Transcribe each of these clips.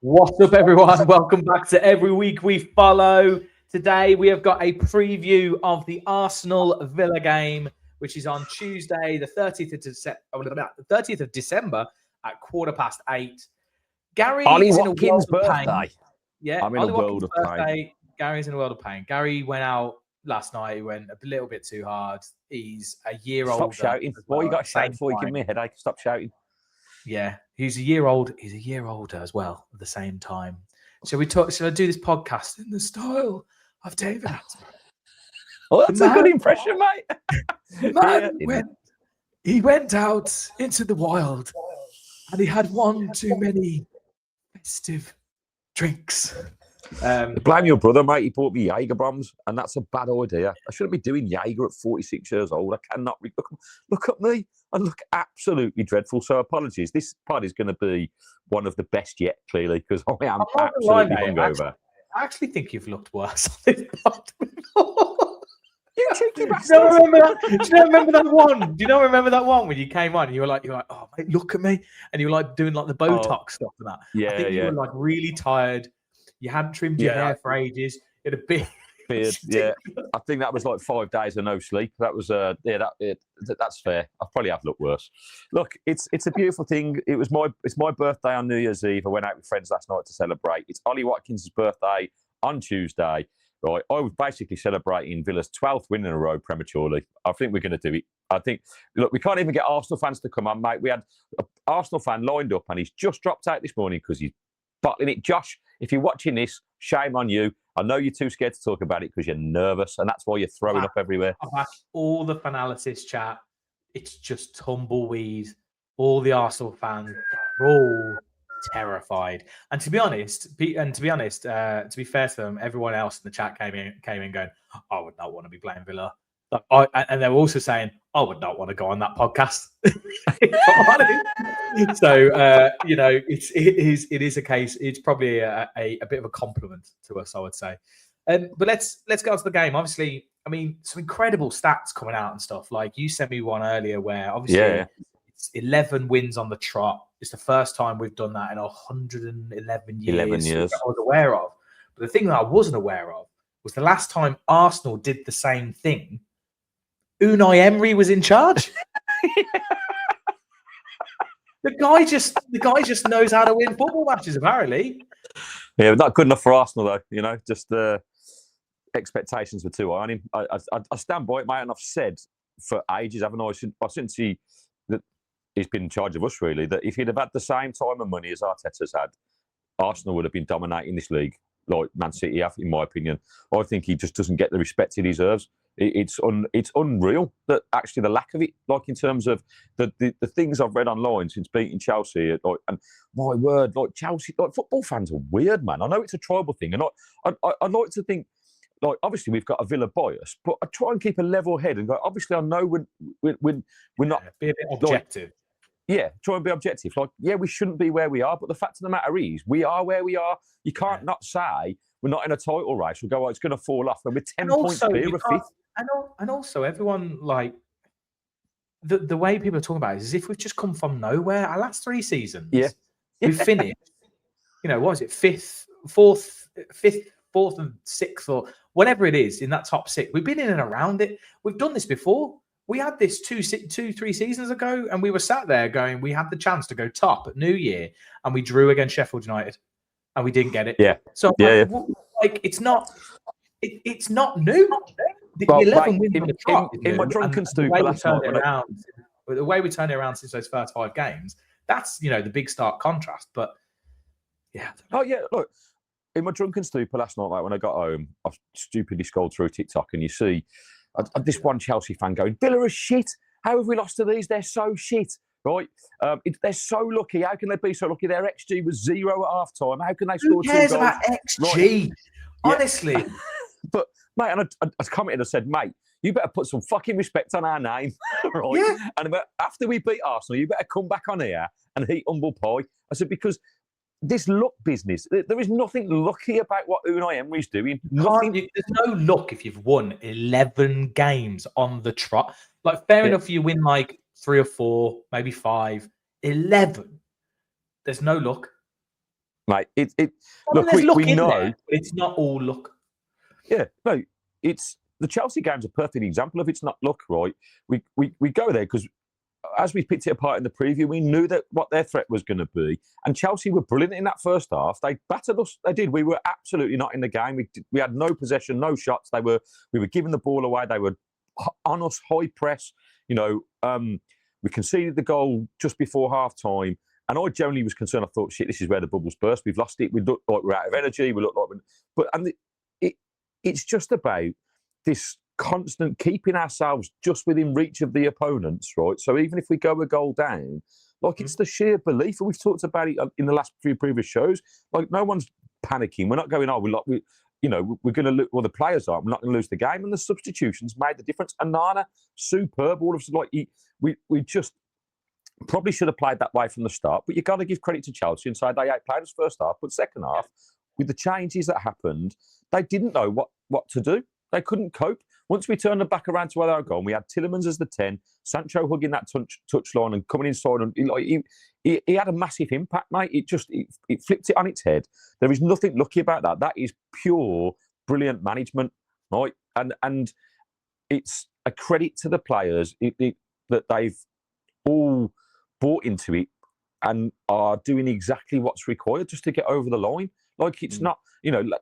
What's up, everyone? Welcome back to Every Week We Follow. Today, we have got a preview of the Arsenal Villa game, which is on Tuesday, the 30th of December at 8:15. Gary Ollie is in a Watkins' world of pain. birthday. Yeah, I'm in Ollie a world Watkins' of birthday. pain. Gary's in a world of pain. Gary went out last night. He went a little bit too hard. He's a year older. Stop shouting. Why you got to shout before you give me a headache? Stop shouting. Yeah, he's a year old. He's a year older as well at the same time. Shall I do this podcast in the style of David Attenborough? Oh, that's a good impression, mate. He went out into the wild and he had one too many festive drinks. Blame your brother, mate. He bought me Jaeger bombs, and that's a bad idea. I shouldn't be doing Jaeger at 46 years old. I cannot. Look at me. I look absolutely dreadful. So apologies. This part is going to be one of the best yet, clearly, because I am absolutely hungover. I actually think you've looked worse on this pod before. You cheeky bastard. Do you remember that one? Do you not remember that one when you came on? And you were like, oh mate, look at me, and you were like doing like the Botox stuff and that. Yeah, I think you were like really tired. You hadn't trimmed your hair for ages. You had a big beard. Yeah, I think that was like 5 days of no sleep. That was that's fair. I probably have looked worse. Look, it's a beautiful thing. It's my birthday on New Year's Eve. I went out with friends last night to celebrate. It's Ollie Watkins' birthday on Tuesday. Right, I was basically celebrating Villa's 12th win in a row prematurely. I think we're going to do it. I think, look, we can't even get Arsenal fans to come on, mate. We had an Arsenal fan lined up and he's just dropped out this morning because he's bottling it. Josh, if you're watching this, shame on you. I know you're too scared to talk about it because you're nervous and that's why you're throwing up everywhere. I've had all the Fanalysis chat. It's just tumbleweed. All the Arsenal fans are all terrified. And to be fair to them, everyone else in the chat came in going, I would not want to be playing Villa. And they were also saying, I would not want to go on that podcast. So it is a case. It's probably a bit of a compliment to us, I would say. But let's go on to the game. Obviously, I mean, some incredible stats coming out and stuff. Like you sent me one earlier where obviously it's 11 wins on the trot. It's the first time we've done that in 111 years. 11 years. I was aware of. But the thing that I wasn't aware of was the last time Arsenal did the same thing, Unai Emery was in charge. The guy just knows how to win football matches, apparently. Yeah, not good enough for Arsenal, though. You know, just the expectations were too high on him. I stand by it, mate, and I've said for ages, haven't I? Since he's been in charge of us, really, that if he'd have had the same time and money as Arteta's had, Arsenal would have been dominating this league like Man City have, in my opinion. I think he just doesn't get the respect he deserves. It's unreal that actually the lack of it, like in terms of the things I've read online since beating Chelsea, like, and my word, like Chelsea, like football fans are weird, man. I know it's a tribal thing, and I like to think, like obviously we've got a Villa bias, but I try and keep a level head and go. Obviously, I know we're not be a bit objective. Try and be objective. Like, we shouldn't be where we are, but the fact of the matter is, we are where we are. You can't not say we're not in a title race. We'll go, it's going to fall off when we're 10 points clear of fifth. And also, everyone, like, the way people are talking about it is as if we've just come from nowhere. Our last 3 seasons, we've finished, what was it, fourth and sixth, or whatever it is in that top 6. We've been in and around it. We've done this before. We had this 3 seasons ago, and we were sat there going, we had the chance to go top at New Year, and we drew against Sheffield United, and we didn't get it. Yeah. So, like it's not new. The 11 wins on the trot in my drunken stupor last night. The way we turned it around since those first 5 games, that's, the big stark contrast. But, yeah. Oh, yeah, look. In my drunken stupor last night, like when I got home, I stupidly scrolled through TikTok, and you see this one Chelsea fan going, Villa are shit. How have we lost to these? They're so shit, right? They're so lucky. How can they be so lucky? Their XG was 0 at half time. How can they score 2 goals? Who cares about XG? Right. Honestly. But, mate, and I commented and said, mate, you better put some fucking respect on our name, right? Yeah. And after we beat Arsenal, you better come back on here and eat humble pie. I said, because this luck business, there is nothing lucky about what Unai Emery's doing. There's no luck if you've won 11 games on the trot. Like, fair enough, you win like 3 or 4, maybe 5. 11. There's no luck. mate. Look, we know there, it's not all luck. Yeah, no, it's the Chelsea game's a perfect example of it's not luck, right? We go there because as we picked it apart in the preview, we knew that what their threat was going to be, and Chelsea were brilliant in that first half. They battered us. They did. We were absolutely not in the game. We had no possession, no shots. We were giving the ball away. They were on us, high press. You know, we conceded the goal just before half time. And I generally was concerned. I thought, shit, this is where the bubbles burst. We've lost it. We look like we're out of energy. We look like it's just about this constant keeping ourselves just within reach of the opponents, right? So even if we go a goal down, like it's the sheer belief, and we've talked about it in the last few previous shows. Like no one's panicking. We're not going, we're going to lose. Well, the players aren't. We're not going to lose the game, and the substitutions made the difference. And Nana, superb. All of us, we just probably should have played that way from the start. But you've got to give credit to Chelsea and say they outplayed us first half, but second half, with the changes that happened, they didn't know what to do. They couldn't cope. Once we turned them back around to where they were going, we had Tielemans as the 10, Sancho hugging that touchline and coming inside. And he had a massive impact, mate. It flipped it on its head. There is nothing lucky about that. That is pure, brilliant management, right? And it's a credit to the players that they've all bought into it and are doing exactly what's required just to get over the line. Like it's not,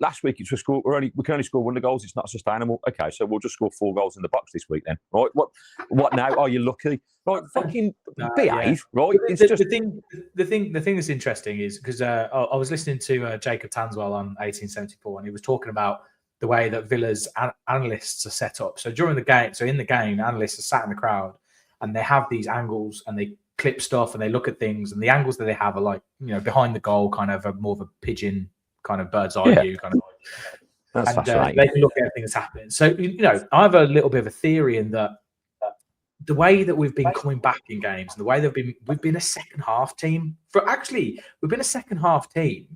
last week we can only score 1 goals. It's not sustainable. Okay, so we'll just score 4 goals in the box this week then, right? What now? Are you lucky? Like fucking behave, right? It's the thing that's interesting is because I was listening to Jacob Tanswell on 1874, and he was talking about the way that Villa's analysts are set up. So during the game, analysts are sat in the crowd and they have these angles and they clip stuff and they look at things, and the angles that they have are like behind the goal, kind of more of a pigeon kind of bird's eye view kind of. That's fascinating. They can look at everything that's happening. So I have a little bit of a theory in that the way that we've been coming back in games, and the way we've been a second half team we've been a second half team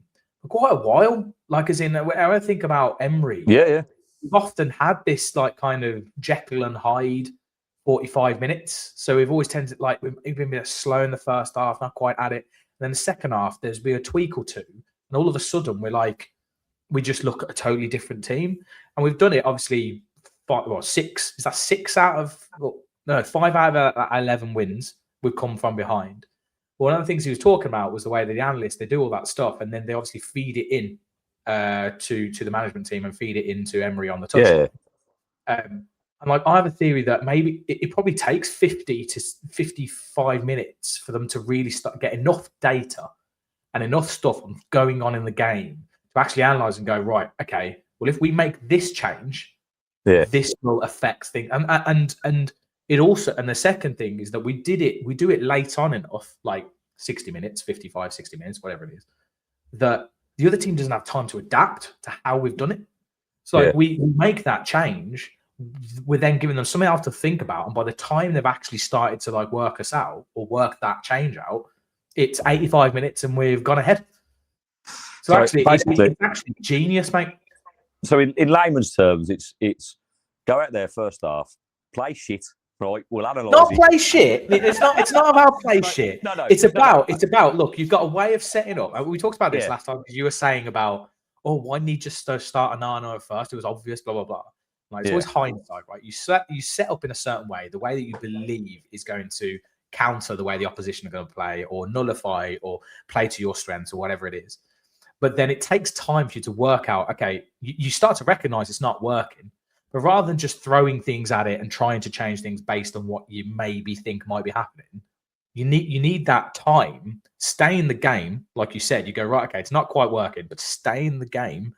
for quite a while. Like as in, when I think about Emery, we've often had this like kind of Jekyll and Hyde 45 minutes. So we've always tended we've been a bit slow in the first half, not quite at it. And then the second half, there's been a tweak or two. And all of a sudden, we just look at a totally different team. And we've done it, obviously, 6? Is that 6 out of... No, 5 out of 11 wins we've come from behind. Well, one of the things he was talking about was the way that the analysts, they do all that stuff, and then they obviously feed it in to the management team and feed it into Emery on the touchline. And I have a theory that maybe it probably takes 50 to 55 minutes for them to really start get enough data and enough stuff going on in the game to actually analyze and go, right, okay, well, if we make this change, this will affect things. And it also, and the second thing is that we do it late on enough, like 60 minutes, 55, 60 minutes, whatever it is, that the other team doesn't have time to adapt to how we've done it. So we make that change. We're then giving them something else to think about, and by the time they've actually started to work us out or work that change out, it's 85 minutes and we've gone ahead. So actually, it's actually genius, mate. So in layman's terms, it's go out there first half, play shit, right? We'll analyse. Not play shit. It's not about play shit. No. It's about look. You've got a way of setting up. We talked about this last time because you were saying about why didn't you just start a Nana at first? It was obvious, blah blah blah. It's always hindsight, right? You set up in a certain way, the way that you believe is going to counter the way the opposition are going to play, or nullify, or play to your strengths, or whatever it is. But then it takes time for you to work out. Okay, you start to recognize it's not working, but rather than just throwing things at it and trying to change things based on what you maybe think might be happening, you need that time. Stay in the game, like you said. You go, right, okay, it's not quite working, but stay in the game.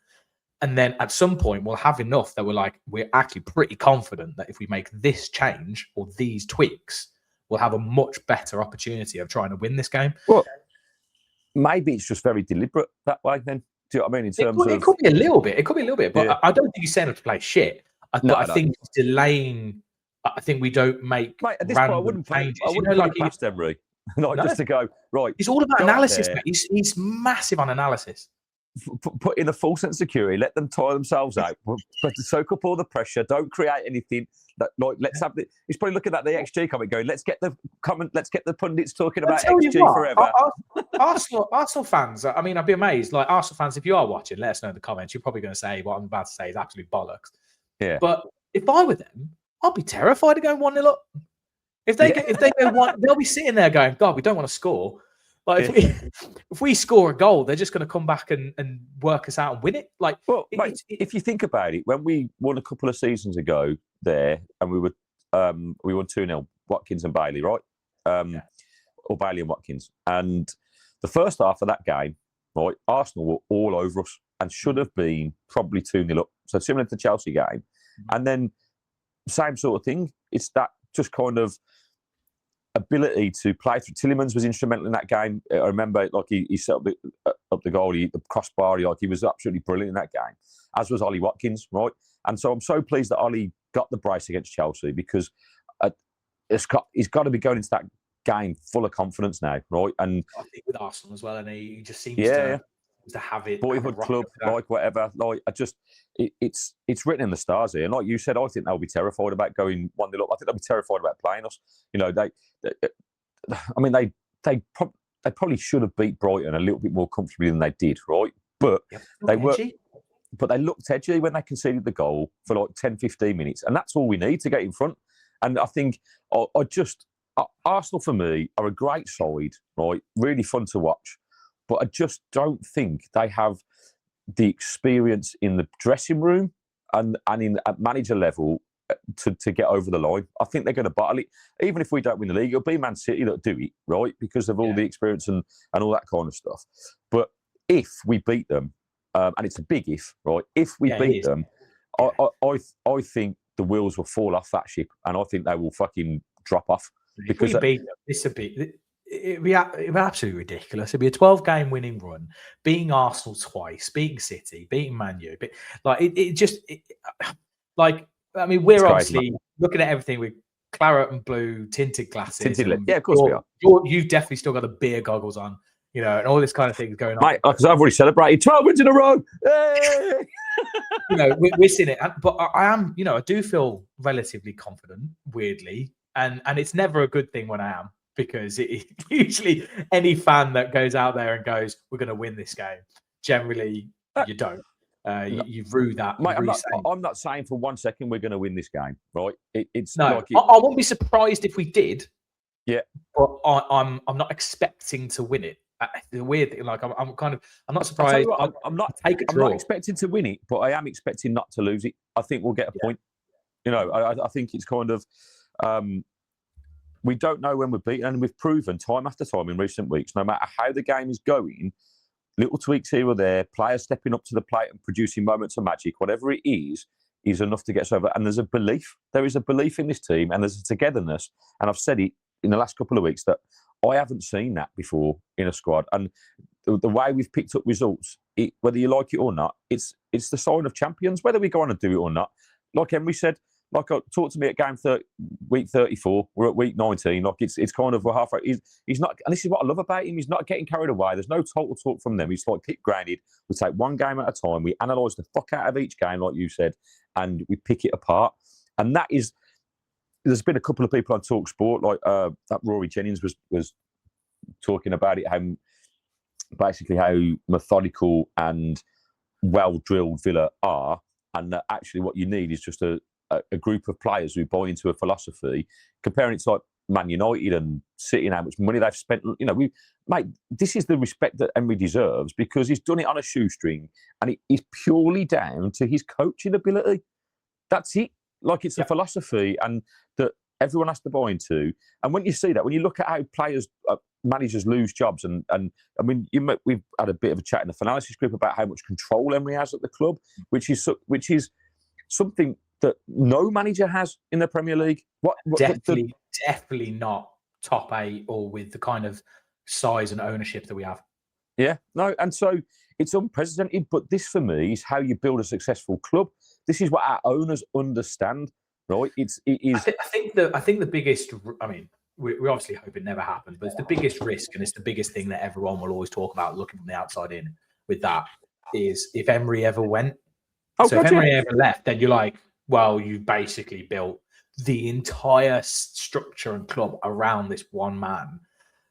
And then at some point, we'll have enough that we're actually pretty confident that if we make this change or these tweaks, we'll have a much better opportunity of trying to win this game. Well, maybe it's just very deliberate that way then. Do you know what I mean? It could be a little bit. It could be a little bit. But I don't think he's setting up to play shit. I think he's delaying. I think we don't make at this point, I wouldn't play past Emery. Just to go, right. He's all about analysis, mate. He's massive on analysis. put in a full sense of security, let them tire themselves out, but to soak up all the pressure, don't create anything. Let's have he's probably looking at the XG comment going, let's get the pundits talking about XG forever. Arsenal fans, I mean, I'd be amazed. Like, Arsenal fans, if you are watching, let us know in the comments. You're probably going to say what I'm about to say is absolute bollocks. Yeah. But if I were them, I'd be terrified of going 1-0 up. If they go one, they'll be sitting there going, God, we don't want to score. Like, if we score a goal, they're just going to come back and work us out and win it. Like, well, mate, if you think about it, when we won a couple of seasons ago there, and we won 2-0, Watkins and Bailey, right? Or Bailey and Watkins. And the first half of that game, right, Arsenal were all over us and should have been probably 2-0 up. So similar to the Chelsea game. Mm-hmm. And then same sort of thing. It's that just kind of ability to play through. Tielemans was instrumental in that game. I remember, like, he set up the goal, the crossbar. He was absolutely brilliant in that game, as was Ollie Watkins, right? And so I'm so pleased that Ollie got the brace against Chelsea, because he's got to be going into that game full of confidence now, right? And I think with Arsenal as well, and he just seems to have it. Boyhood club, like whatever. Like, it's written in the stars here. And like you said, I think they'll be terrified about going 1-0 up. I think they'll be terrified about playing us. You know, they probably should have beat Brighton a little bit more comfortably than they did, right? But they looked edgy when they conceded the goal for like 10, 15 minutes. And that's all we need to get in front. And I think Arsenal, for me, are a great side, right? Really fun to watch. But I just don't think they have the experience in the dressing room and at manager level to get over the line. I think they're going to bottle it. Even if we don't win the league, it'll be Man City that do it, right? Because of all the experience and all that kind of stuff. But if we beat them, and it's a big if, right? If we beat them, I think the wheels will fall off that ship, and I think they will fucking drop off. Because if we beat them, it'd be absolutely ridiculous. It'd be a 12-game winning run, beating Arsenal twice, beating City, beating Man U. But I mean, we're obviously looking at everything with claret and blue tinted glasses. Yeah, of course we are. You've definitely still got the beer goggles on, you know, and all this kind of thing going on. Mate, because I've already celebrated 12 wins in a row. Hey! You know, we're seeing it. But I am, you know, I do feel relatively confident, weirdly. And it's never a good thing when I am. Because usually any fan that goes out there and goes, we're going to win this game, generally you don't. You've rued that. Mate, I'm not saying for 1 second we're going to win this game, right? It's no. Like I wouldn't be surprised if we did. Yeah, but I'm not expecting to win it. The weird thing, like I'm not surprised. I'm not expecting to win it, but I am expecting not to lose it. I think we'll get a point. You know, I think it's kind of. We don't know when we're beaten, and we've proven time after time in recent weeks, no matter how the game is going, little tweaks here or there, players stepping up to the plate and producing moments of magic, whatever it is enough to get us over. And there's a belief. There is a belief in this team, and there's a togetherness. And I've said it in the last couple of weeks that I haven't seen that before in a squad. And the way we've picked up results, whether you like it or not, it's the sign of champions, whether we go on and do it or not. Like Emery said, like, talk to me at game week 34. We're at week 19. Like, it's kind of, we're halfway. He's not, and this is what I love about him. He's not getting carried away. There's no total talk from them. He's like pick granted. We take one game at a time. We analyse the fuck out of each game, like you said, and we pick it apart. And that is, there's been a couple of people on Talk Sport, like that Rory Jennings was talking about it, how methodical and well drilled Villa are, and that actually what you need is just a group of players who buy into a philosophy, comparing it to like Man United and City and how much money they've spent. You know, this is the respect that Emery deserves, because he's done it on a shoestring, and it is purely down to his coaching ability. That's it. Like, it's a philosophy, and that everyone has to buy into. And when you see that, when you look at how managers lose jobs, and I mean, we've had a bit of a chat in the analysis group about how much control Emery has at the club, which is something that no manager has in the Premier League. Definitely not top 8 or with the kind of size and ownership that we have. Yeah, no, and so it's unprecedented. But this, for me, is how you build a successful club. This is what our owners understand, right? It is. I think the biggest. I mean, we obviously hope it never happens, but it's the biggest risk, and it's the biggest thing that everyone will always talk about, looking from the outside in. With that, is if Emery ever went. Oh, so if Emery ever left, then you're like, well, you basically built the entire structure and club around this one man.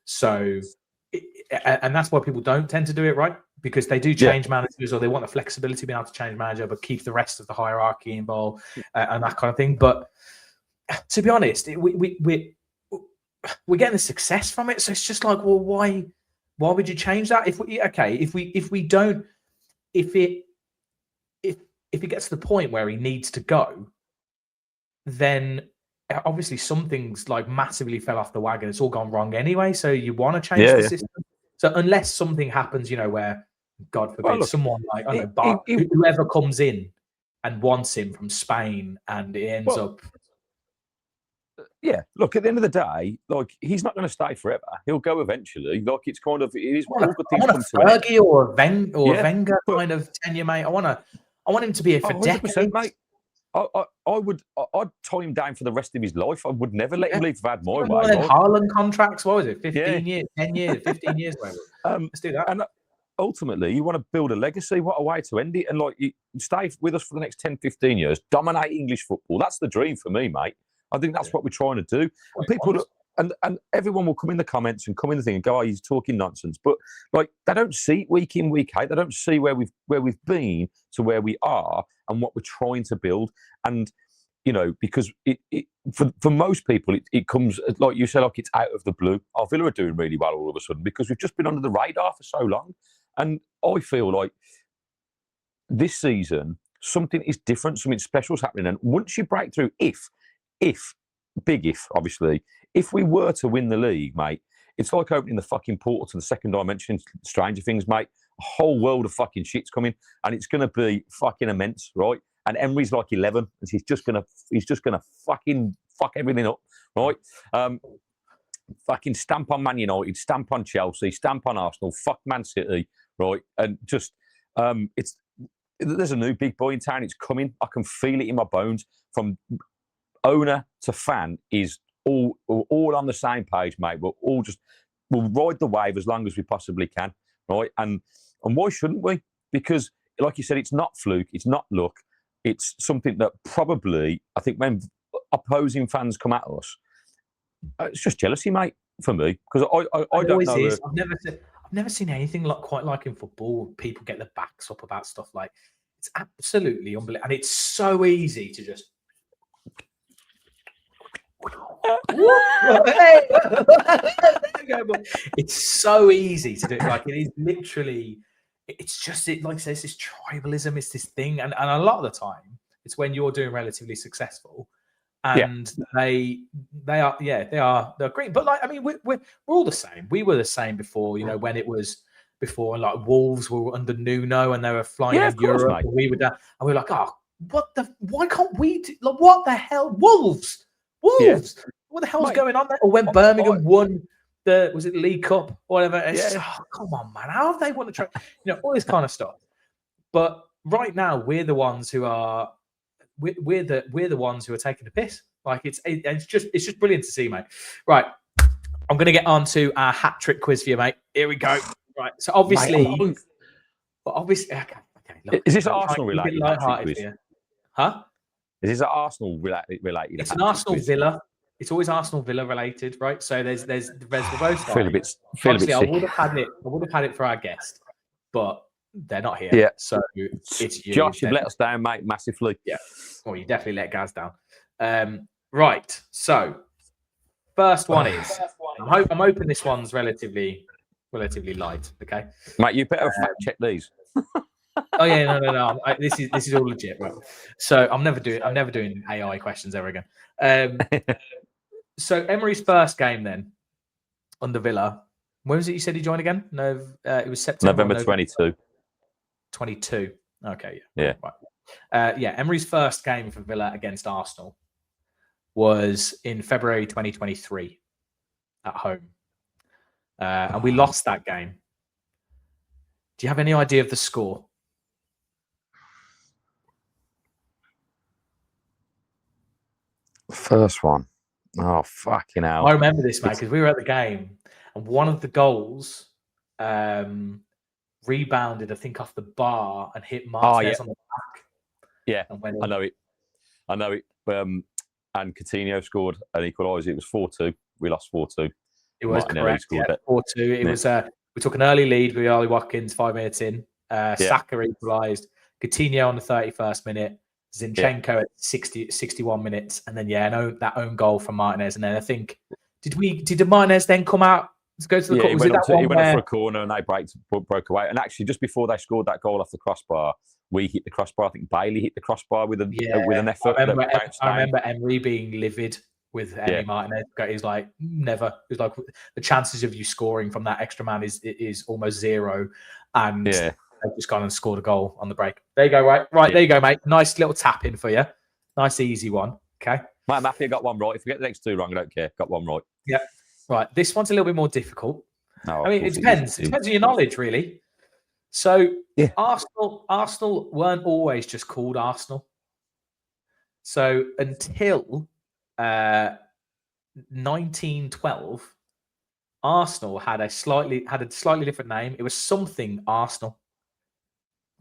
So, and that's why people don't tend to do it, right? Because they do change managers, or they want the flexibility of being able to change manager, but keep the rest of the hierarchy involved and that kind of thing. But to be honest, we're getting the success from it, so it's just like, well, why would you change that? If it gets to the point where he needs to go, then obviously something's like massively fell off the wagon. It's all gone wrong anyway. So you want to change the system. So unless something happens, where God forbid someone like whoever comes in and wants him from Spain, and it ends up. Yeah, look, at the end of the day, like, he's not going to stay forever. He'll go eventually. Like, it's kind of, it is all good things come to an end. Fergie or a Wenger kind of tenure, mate. I want him to be here for decades, mate. I'd tie him down for the rest of his life. I would never let him leave Vad my way. One of them Haaland contracts, what was it? 15 years, 10 years, 15 years, whatever. Let's do that. And ultimately, you want to build a legacy. What a way to end it. And like, you stay with us for the next 10, 15 years, dominate English football. That's the dream for me, mate. I think that's what we're trying to do. And people, and everyone will come in the comments and come in the thing and go, "Oh, he's talking nonsense." But like, they don't see it week in, week out. They don't see where we've been to where we are and what we're trying to build. And because for most people, it comes, like you said, like, it's out of the blue. Our Villa are doing really well all of a sudden because we've just been under the radar for so long. And I feel like this season something is different, something special is happening. And once you break through, big if, obviously, if we were to win the league, mate, it's like opening the fucking portal to the second dimension, Stranger Things, mate. A whole world of fucking shit's coming, and it's going to be fucking immense, right? And Emery's like 11, and he's just gonna fucking fuck everything up, right? Fucking stamp on Man United, stamp on Chelsea, stamp on Arsenal, fuck Man City, right? And just there's a new big boy in town. It's coming. I can feel it in my bones. From owner to fan is all on the same page, mate. We'll ride the wave as long as we possibly can, right? And why shouldn't we? Because, like you said, it's not fluke, it's not luck, it's something that probably, I think, when opposing fans come at us, it's just jealousy, mate, for me. Because I don't know. I've never seen anything quite like in football. People get their backs up about stuff like, it's absolutely unbelievable, and it's so easy to just. It's so easy to do. Like, it is literally, it's just like I say, it's this tribalism, it's this thing, and a lot of the time it's when you're doing relatively successful, and they're great. But like, I mean, we're all the same. We were the same before, when it was before, like, Wolves were under Nuno and they were flying in Europe, and we were down, and we were like, oh, why can't we do, like, what the hell, Wolves. Yeah. What the hell's going on there? Or when Birmingham won was it League Cup or whatever? It's come on, man. How have they won the trophy? All this kind of stuff. But right now, we're the ones who are we're the ones who are taking the piss. Like, it's just brilliant to see, mate. Right. I'm gonna get on to our hat trick quiz for you, mate. Here we go. Right. So obviously, okay. Look, is this Arsenal related? Huh? Is this Arsenal related? It's an Arsenal Villa. It's always Arsenal Villa related, right? So there's both sides. Feel a bit sick. I would have had it for our guest, but they're not here. Yeah. So it's you. Josh, you've let us down, mate, massively. Yeah. Well, you definitely let Gaz down. Right. So first one is, I'm hoping this one's relatively light. Okay. Mate, you better fact check these. Oh yeah, no. This is all legit, right? So I'm never doing AI questions ever again. So Emery's first game then under Villa. When was it you said he joined again? No, it was September. November 22. 22. Okay, yeah. Right. Emery's first game for Villa against Arsenal was in February 2023 at home, and we lost that game. Do you have any idea of the score? First one. Oh, fucking hell. I remember this, mate, because we were at the game, and one of the goals rebounded, I think, off the bar and hit Martinez on the back. Yeah, I know it. And Coutinho scored an equaliser. It was 4-2. We lost 4-2. It was correct. 4-2. It was. We took an early lead with Ollie Watkins 5 minutes in. Saka equalised. Coutinho on the 31st minute. Zinchenko at 61 minutes, and then that own goal from Martinez. And then I think did Martinez then come out to go to the corner? He went up for a corner and they broke away. And actually, just before they scored that goal off the crossbar, we hit the crossbar. I think Bailey hit the crossbar with an effort. I remember Emery being livid with Emery Martinez. He's like, never. He's like, the chances of you scoring from that extra man is almost zero. And they've just gone and scored a goal on the break. There you go, right? There you go, mate. Nice little tap in for you. Nice, easy one. Okay. Mate, I'm happy I got one right. If I get the next 2 wrong, I don't care. Got one right. Yeah. Right. This one's a little bit more difficult. No, I mean, it depends. It depends on your knowledge, really. So Arsenal weren't always just called Arsenal. So until 1912, Arsenal had a slightly different name. It was something Arsenal.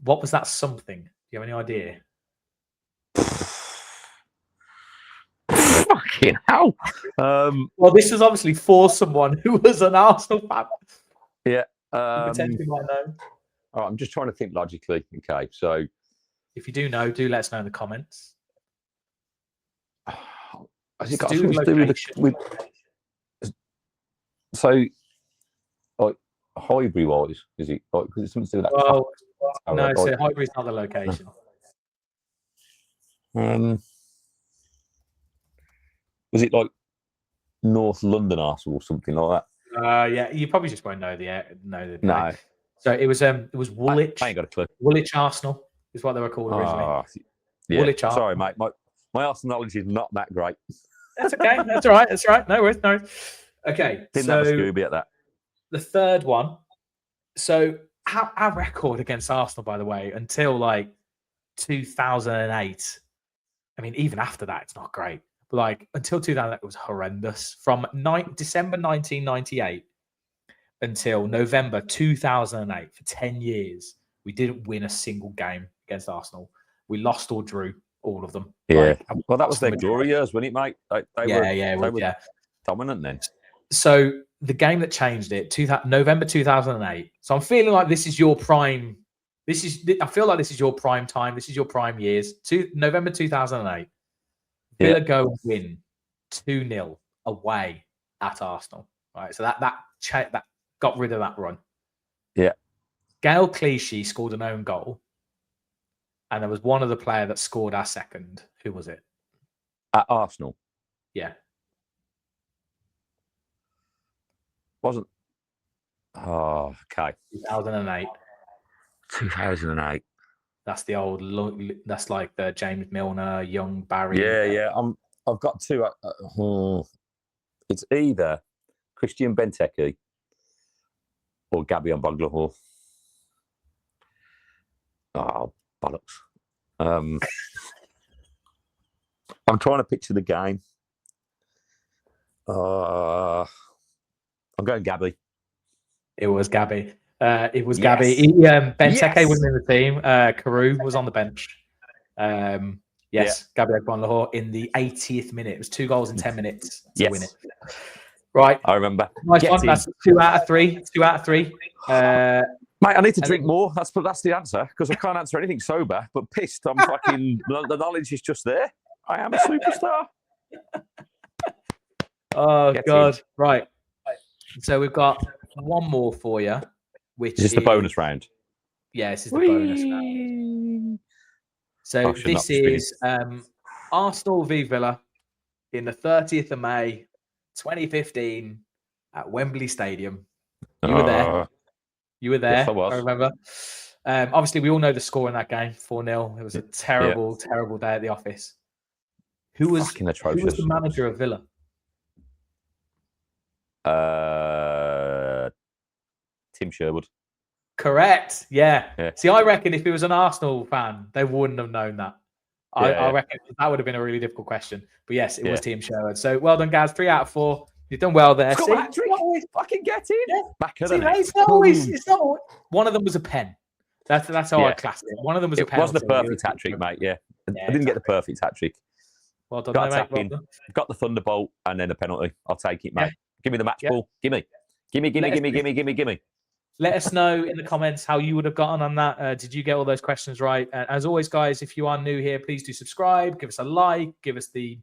What was that something? Do you have any idea? Fucking hell. Well, this was obviously for someone who was an Arsenal fan. Yeah. Potentially might know. Oh, I'm just trying to think logically. Okay, so if you do know, do let us know in the comments. Has it got something to do with so, like, Highbury wise, is it? Like, because it's something to do with that. Well, no, so Highbury's not the location. Was it like North London Arsenal or something like that? Yeah, you probably just won't know the No. So it was Woolwich. I ain't got a clue. Woolwich Arsenal is what they were called originally. Yeah. Woolwich Arsenal. Sorry, mate. My Arsenal knowledge is not that great. That's okay. That's all right. That's all right. No worries. Okay. Didn't have a Scooby at that. The third one. So our record against Arsenal, by the way, until like 2008. I mean, even after that, it's not great. But like until 2008, it was horrendous. From December 1998 until November 2008, for 10 years, we didn't win a single game against Arsenal. We lost or drew all of them. Yeah. Well, that was their glory years, wasn't it, mate? They were dominant then. So the game that changed it, November 2008. So I'm feeling like this is your prime. I feel like this is your prime time. This is your prime years. November 2008. Villa go and win 2-0 away at Arsenal. Right. So that got rid of that run. Yeah. Gael Clichy scored an own goal. And there was one other player that scored our second. Who was it? At Arsenal? Yeah. Wasn't. Oh, okay. 2008. 2008. That's the old. That's like the James Milner, Young, Barry. Yeah. I've got two. It's either Christian Benteke or Gabi Agbonlahor. Oh, bollocks. I'm trying to picture the game. I'm going Gabi. It was Gabi. Gabi. Benteke wasn't in the team. Carew was on the bench. Gabi Agbonlahor in the 80th minute. It was 2 goals in 10 minutes to win it. Right. I remember. Nice one. That's 2 out of 3. 2 out of 3. Mate, I need to drink more. That's the answer, because I can't answer anything sober. But pissed, I'm fucking. The knowledge is just there. I am a superstar. Oh, God. Right. So we've got one more for you, which is the bonus round. Yeah, this is the bonus round. So this is Arsenal v Villa in the 30th of May, 2015 at Wembley Stadium. You were there. You were there. Yes, I was. I remember. Obviously, we all know the score in that game, 4-0. It was a terrible, terrible day at the office. Who was the manager of Villa? Tim Sherwood. Correct. Yeah. See, I reckon if he was an Arsenal fan, they wouldn't have known that. I reckon that would have been a really difficult question. But yes, it was Tim Sherwood. So well done, guys. 3 out of 4. You've done well there. See? always fucking get in. Yeah. Back of See, the net. it's not always. It's not. One of them was a pen. That's how I classed it. One of them was a pen. It wasn't a perfect hat trick, mate. Yeah, I didn't get the perfect hat trick. Well done, got a mate. tap in, got the thunderbolt, and then a penalty. I'll take it, mate. Yeah. Give me the match ball. Gimme. Let us know in the comments how you would have gotten on that. Did you get all those questions right? As always, guys, if you are new here, please do subscribe, give us a like, give us the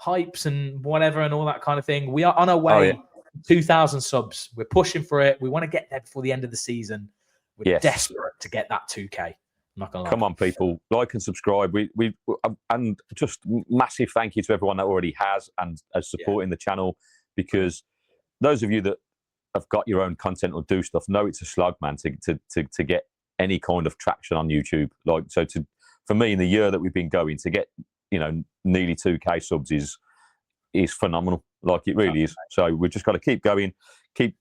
hypes and whatever and all that kind of thing. We are on our way to 2,000 subs. We're pushing for it. We want to get there before the end of the season. We're desperate to get that 2K. I'm not gonna lie. Come on, people, like and subscribe. We and just massive thank you to everyone that already has and is supporting the channel, because those of you that have got your own content or do stuff know it's a slog, man, to get any kind of traction on YouTube. Like, so for me, in the year that we've been going, to get, you know, nearly 2K subs is phenomenal. Like, it really is. So we've just got to keep going, keep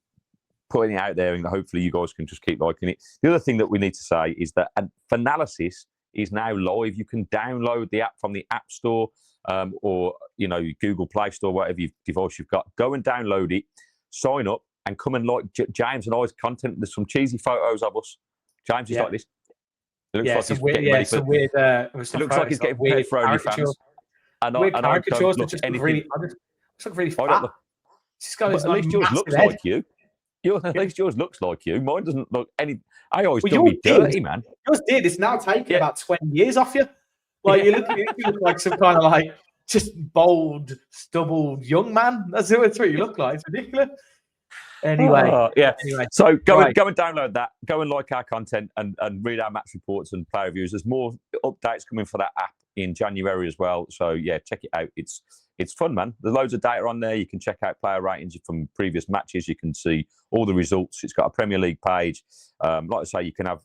putting it out there, and hopefully you guys can just keep liking it. The other thing that we need to say is that Finalysis is now live. You can download the app from the App Store or, you know, Google Play Store, whatever device you've got. Go and download it, sign up, and come and like James and I's content. There's some cheesy photos of us. James is like this. It looks like he's getting ready for. It looks like he's getting prepared for OnlyFans. Weird caricatures that just look really fat. At least yours looks like you. At least yours looks like you. Mine doesn't look any. I always do me dirty, man. Yours did. It's now taken about 20 years off you. Like, you look like some kind of like just bold, stubbled young man. That's what you look like. It's ridiculous. Anyway, so go and download that. Go and like our content and read our match reports and player reviews. There's more updates coming for that app in January as well. So yeah, check it out. It's fun, man. There's loads of data on there. You can check out player ratings from previous matches. You can see all the results. It's got a Premier League page. Like I say, you can have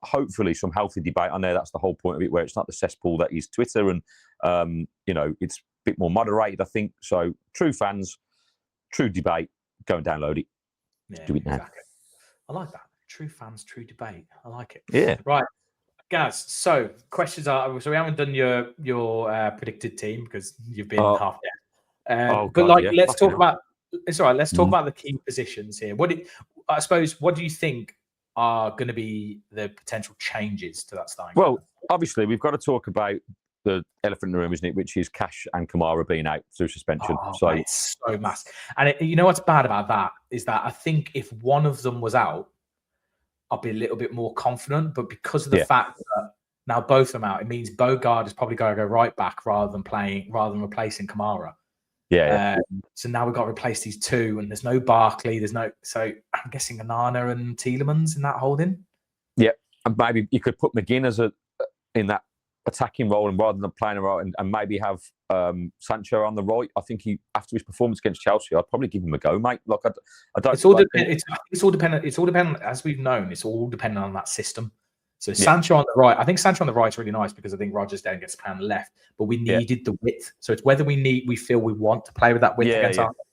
hopefully some healthy debate on there. That's the whole point of it, where it's not the cesspool that is Twitter, and you know, it's a bit more moderated, I think. So true fans, true debate. Go and download it. Yeah, do it now. Exactly. I like that. True fans, true debate. I like it. Yeah. Right, Gaz. So questions are. So we haven't done your predicted team because you've been half there. But let's talk about. It's all right. Let's talk about the key positions here. What do you think are going to be the potential changes to that starting? Well, obviously we've got to talk about the elephant in the room, isn't it? Which is Cash and Kamara being out through suspension. So it's so massive. And you know what's bad about that is that I think if one of them was out, I'll be a little bit more confident. But because of the fact that now both of them out, it means Bogard is probably going to go right back rather than replacing Kamara. So now we've got to replace these two, and there's no Barkley. So I'm guessing Onana and Tielemans in that holding. Yeah, and maybe you could put McGinn as in that attacking role, and rather than playing a role, and maybe have Sancho on the right. I think after his performance against Chelsea, I'd probably give him a go, mate. Like I don't. It's all dependent. It's all dependent, as we've known. It's all dependent on that system. So Sancho on the right. I think Sancho on the right is really nice because I think Rodgers then gets to play on the left, but we needed the width. So it's whether we feel we want to play with that width against Arsenal.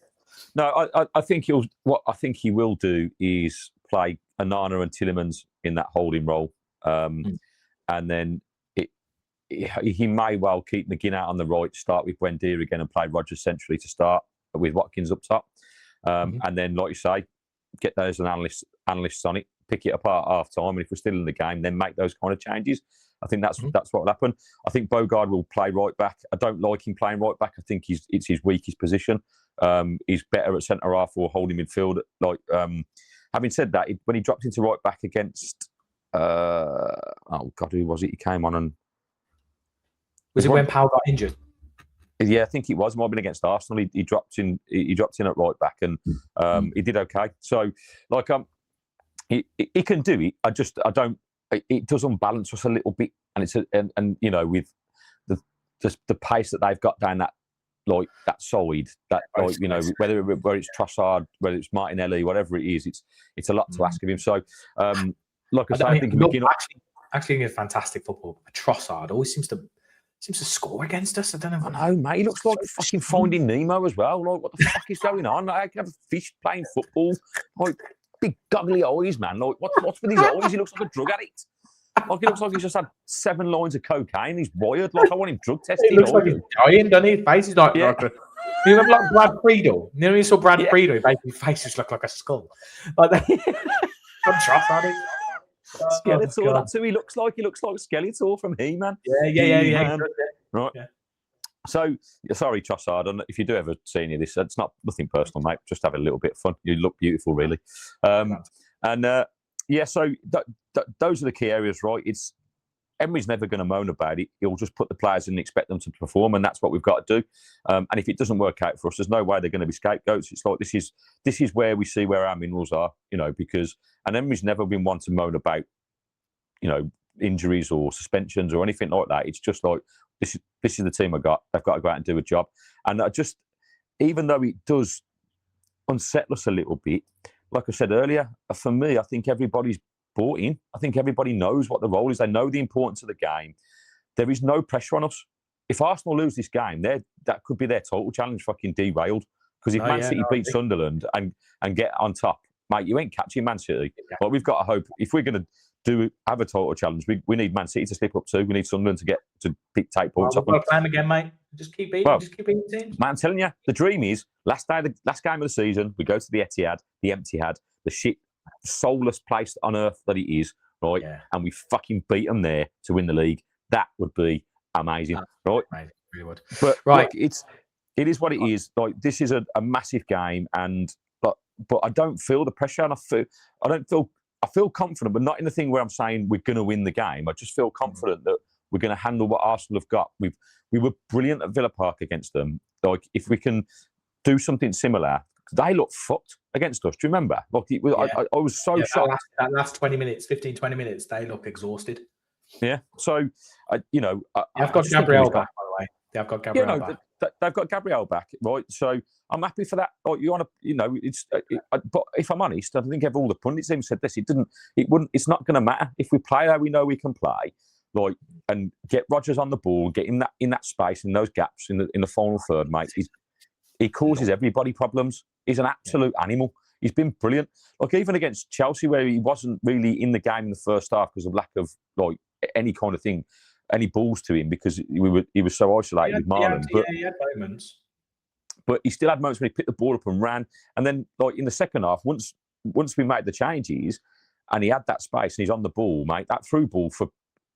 No, I think what I think he will do is play Onana and Tielemans in that holding role, and then he may well keep McGinn out on the right, start with Buendia again, and play Rodgers centrally to start with Watkins up top, and then, like you say, get those analysts on it, pick it apart at half time, and if we're still in the game, then make those kind of changes. I think that's what will happen. I think Bogard will play right back. I don't like him playing right back. I think it's his weakest position. He's better at centre half or holding midfield. Like, having said that, when he dropped into right back against who was it? He came on and was it when Powell got injured? Yeah, I think it was. Might have been against Arsenal. He dropped in. He dropped in at right back, and he did okay. So, like, he can do it. I don't. It does unbalance us a little bit, and it's and you know, with the pace that they've got down that side, you know, whether it's Trossard, whether it's Martinelli, whatever it is, it's a lot to ask of him. So, like I say, I think actually a fantastic football. Trossard always seems to score against us. I don't know. I know, mate. He looks like fucking Finding Nemo as well. Like, what the fuck is going on? Like, I can have a fish playing football. Like, big goggly eyes, man. Like, what's with his eyes? He looks like a drug addict. Like, he looks like he's just had 7 lines of cocaine. He's wired. Like, I want him drug tested. He looks like he's dying, doesn't he? His face is like You remember like Brad Friedel? You know when you saw Brad Friedel, he basically faces look like a skull. Like that. Trossard. Skeletor, that's who he looks like. He looks like Skeletor from He-Man. Yeah. Right. Yeah. So, sorry, Trossard, and if you do ever see any of this, it's nothing personal, mate. Just have a little bit of fun. You look beautiful, really. So those are the key areas, right? Emery's never going to moan about it. He'll just put the players in and expect them to perform, and that's what we've got to do. And if it doesn't work out for us, there's no way they're going to be scapegoats. It's like this is where we see where our minerals are, and Emery's never been one to moan about, injuries or suspensions or anything like that. It's just like this is the team I got. They've got to go out and do a job. And even though it does unsettle us a little bit, like I said earlier, for me, I think everybody's bought in. I think everybody knows what the role is. They know the importance of the game. There is no pressure on us. If Arsenal lose this game, that could be their total challenge fucking derailed. Because if Man City beat Sunderland and get on top, mate, you ain't catching Man City. Yeah. But we've got to hope, if we're going to have a total challenge, we need Man City to slip up too. We need Sunderland to take points off them. We'll play them again, mate. Just keep beating teams. Man, I'm telling you, the dream is, last game of the season, we go to the Etihad, the Etihad, the shit, soulless place on earth that it is, right? Yeah. And we fucking beat them there to win the league. That would be amazing, right? Amazing, really would. But right, it is what it is. Like, this is a massive game, but I don't feel the pressure, and I feel confident, but not in the thing where I'm saying we're going to win the game. I just feel confident that we're going to handle what Arsenal have got. We were brilliant at Villa Park against them. Like, if we can do something similar. They look fucked against us. Do you remember? Like, I was so shocked. That last 20 minutes, 15-20 minutes, they look exhausted. Yeah. So, I've got Gabriel back, by the way. They've got Gabriel back. They've got Gabriel back, right? So I'm happy for that. Like, but if I'm honest, I think all the pundits even said this. It's not going to matter if we play how we know we can play, like, and get Rodgers on the ball, get in that space, in those gaps in the final third, mate. He causes everybody problems. He's an absolute animal. He's been brilliant. Like, even against Chelsea, where he wasn't really in the game in the first half because of lack of like any kind of thing, any balls to him, because he was so isolated with Marlon. He had moments. But he still had moments when he picked the ball up and ran. And then, like, in the second half, once we made the changes and he had that space and he's on the ball, mate, that through ball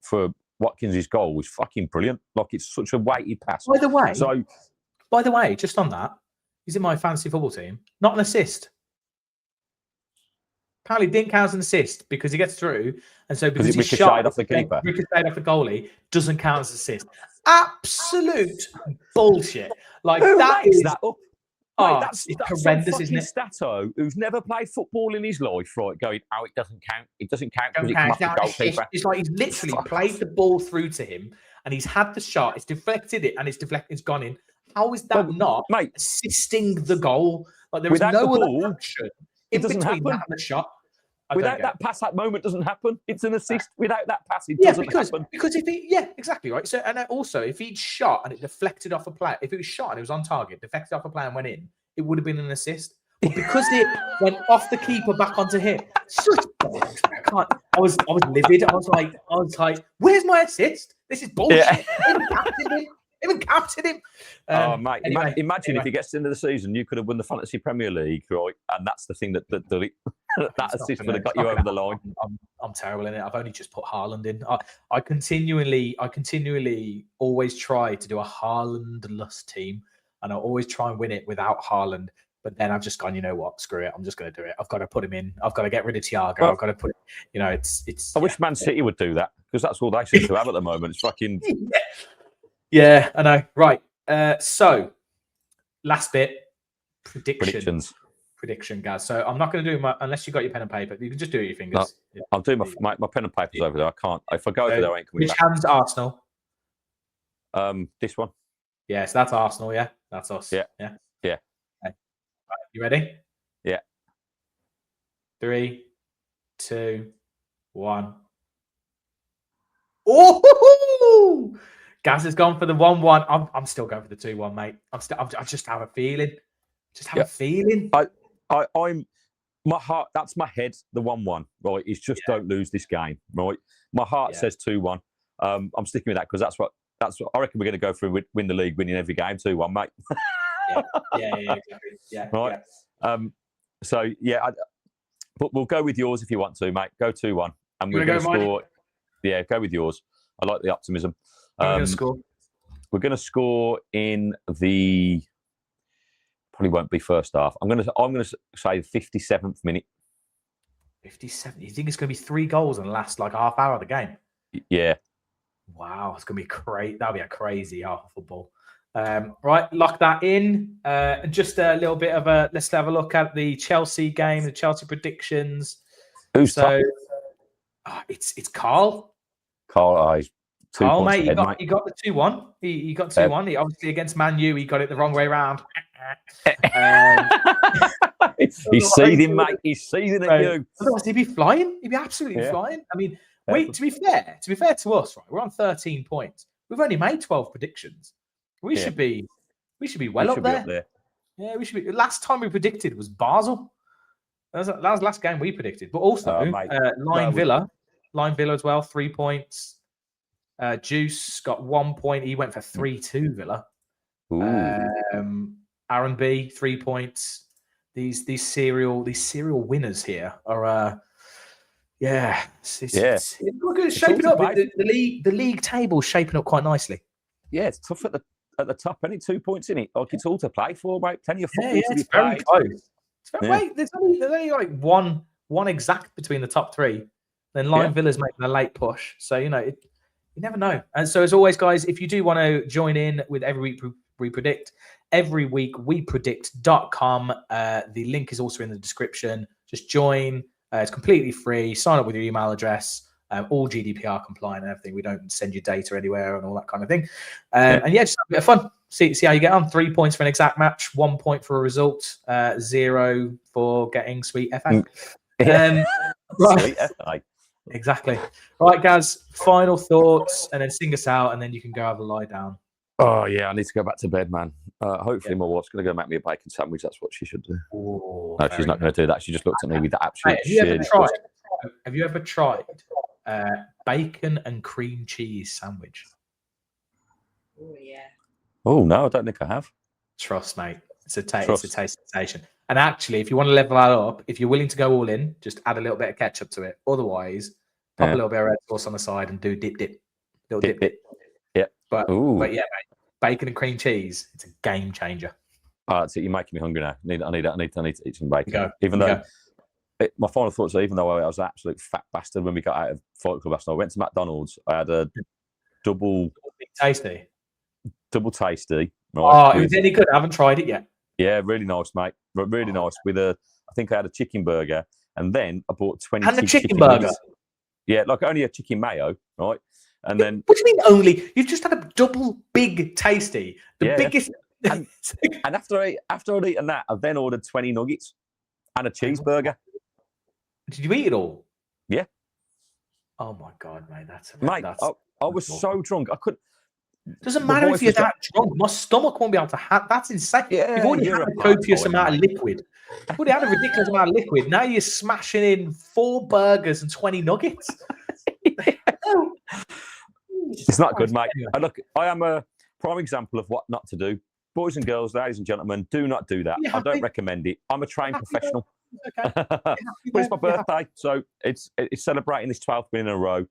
for Watkins' goal was fucking brilliant. Like, it's such a weighted pass. By the way, just on that, he's in my fantasy football team. Not an assist. Apparently, didn't count as an assist because he gets through, and so because he shot off the keeper, ricocheted off the goalie, doesn't count as an assist. Absolute bullshit. Like, that is that up. That's horrendous, isn't it? Stato, who's never played football in his life, right? Going, it doesn't count. It doesn't count because it comes off the goalkeeper. It's like he's literally played the ball through to him, and he's had the shot. It's deflected it, and it's gone in. How is that not assisting the goal? Like, there was no other action in between that and the shot. Without that pass, that moment doesn't happen. It's an assist. Without that pass, it doesn't happen. Because exactly right. So, and also, if he'd shot and it deflected off a player, if it was shot and it was on target, deflected off a player and went in, it would have been an assist. But because it went off the keeper back onto him, I was livid. I was like, where's my assist? This is bullshit. Yeah. Even captain him. Mate, anyway, imagine if he gets into the season, you could have won the Fantasy Premier League, right? And that's the thing that assist would have got you over the line. I'm terrible in it. I've only just put Haaland in. I continually always try to do a Haaland-less team, and I always try and win it without Haaland. But then I've just gone, you know what? Screw it. I'm just going to do it. I've got to put him in. I've got to get rid of Thiago. I've got to put, it's. I wish Man City would do that, because that's all they seem to have at the moment. It's fucking. Yeah, I know. Right. So, last bit, prediction, guys. So I'm not going to do my, unless you got your pen and paper. You can just do it with your fingers. No, I'll do my pen and papers over there. I can't. If I go over there, I ain't coming back. Which hand's Arsenal? This one. Yeah, so that's Arsenal. Yeah, that's us. Yeah. Okay. Right, you ready? Yeah. 3, 2, 1. Oh! Gaz has gone for the 1-1. I'm still going for the 2-1, mate. I just have a feeling. A feeling. I'm my heart. That's my head. The 1-1. Right. It's just don't lose this game. Right. My heart says 2-1. I'm sticking with that because that's what I reckon we're going to go through. Win the league, winning every game. 2-1, mate. Exactly. Yeah, right. Yeah. So yeah, but we'll go with yours if you want to, mate. Go 2-1, and we're going to score. Yeah, go with yours. I like the optimism. We're going to score. We're going to score in the. Probably won't be first half. I'm going to say 57th minute. 57. You think it's going to be 3 goals in the last half hour of the game? Yeah. Wow, it's going to be great. That'll be a crazy half of football. Right, lock that in. Just a little bit of let's have a look at the Chelsea game, the Chelsea predictions. Who's top? It's Carl. Carl, Carl, mate, you got the 2-1. He got 2-1. He obviously against Man U, he got it the wrong way around. He's seething, mate. He's seething at you. Otherwise, he'd be flying. He'd be absolutely flying. I mean, to be fair to us, right? We're on 13 points. We've only made 12 predictions. We should be well up there. Yeah, we should be. Last time we predicted was Basel. That was the last game we predicted. But also, Villa as well, 3 points. Juice got 1 point. He went for 3-2 Villa. Aaron B, 3 points. These serial winners here are it's shaping up. The league table's shaping up quite nicely. Yeah, it's tough at the top. Only 2 points in it. It's all to play for, mate. Plenty of football to be played. Wait, there's only one exact between the top 3. Then Villa's making a late push. So you never know. And so as always, guys, if you do want to join in with every week we predict, every week wepredict.com. The link is also in the description. Just join. It's completely free. Sign up with your email address. All GDPR compliant and everything. We don't send you data anywhere and all that kind of thing. And just have a bit of fun. See how you get on. 3 points for an exact match, 1 point for a result, 0 for getting sweet FA. Right. Sweet FA. Exactly. Right, guys, final thoughts and then sing us out and then you can go have a lie down. Oh, yeah, I need to go back to bed, man. Hopefully my wife's going to go make me a bacon sandwich. That's what she should do. No, she's not going to do that. She just looked at me with that absolute shit. Have you ever tried bacon and cream cheese sandwich? Oh, yeah. Oh, no, I don't think I have. Trust, mate. It's a taste sensation. And actually, if you want to level that up, if you're willing to go all in, just add a little bit of ketchup to it. Otherwise, pop a little bit of red sauce on the side and do dip. Little dip. Yeah. But yeah, mate, bacon and cream cheese, it's a game changer. That's it. You're making me hungry now. I need to eat some bacon. My final thoughts are, even though I was an absolute fat bastard when we got out of Fight Club last night, I went to McDonald's. I had a double tasty. Right, oh, it was any good? I haven't tried it yet. Yeah, really nice, mate. Really nice. I think I had a chicken burger, and then I bouought 20 and a chicken burger. Nuggets. Yeah, only a chicken mayo, right? And then what do you mean only? You've just had a double big tasty, the biggest. And after I'd eaten that, I then ordered 20 nuggets and a cheeseburger. Did you eat it all? Yeah. Oh my god, mate, I was so drunk. I couldn't. Doesn't matter if you're that drunk. My stomach won't be able to have. That's insane. Yeah, you've already had a copious amount of liquid. You've already had a ridiculous amount of liquid. Now you're smashing in 4 burgers and 20 nuggets. It's not good, mate. I am a prime example of what not to do. Boys and girls, ladies and gentlemen, do not do that. I don't recommend it. I'm a trained professional. Okay. But it's my birthday, so it's celebrating this 12th win in a row.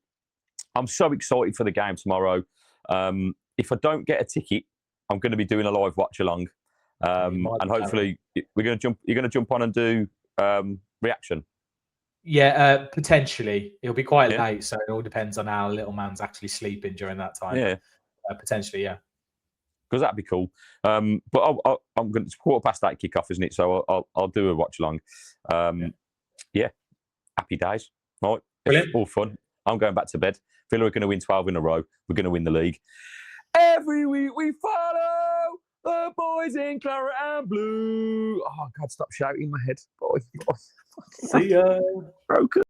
I'm so excited for the game tomorrow. If I don't get a ticket, I'm going to be doing a live watch along, and hopefully you're going to jump on and do reaction. Yeah, potentially. It'll be quite late, so it all depends on how little man's actually sleeping during that time. Yeah, potentially, yeah. Because that'd be cool. But I'm going to quarter-past-8 kickoff, isn't it? So I'll do a watch along. Yeah, happy days. Right, it's all fun. I'm going back to bed. Villa are going to win 12 in a row. We're going to win the league. Every week we follow the boys in claret and blue. Oh God, stop shouting in my head. Boy. See ya. Broken.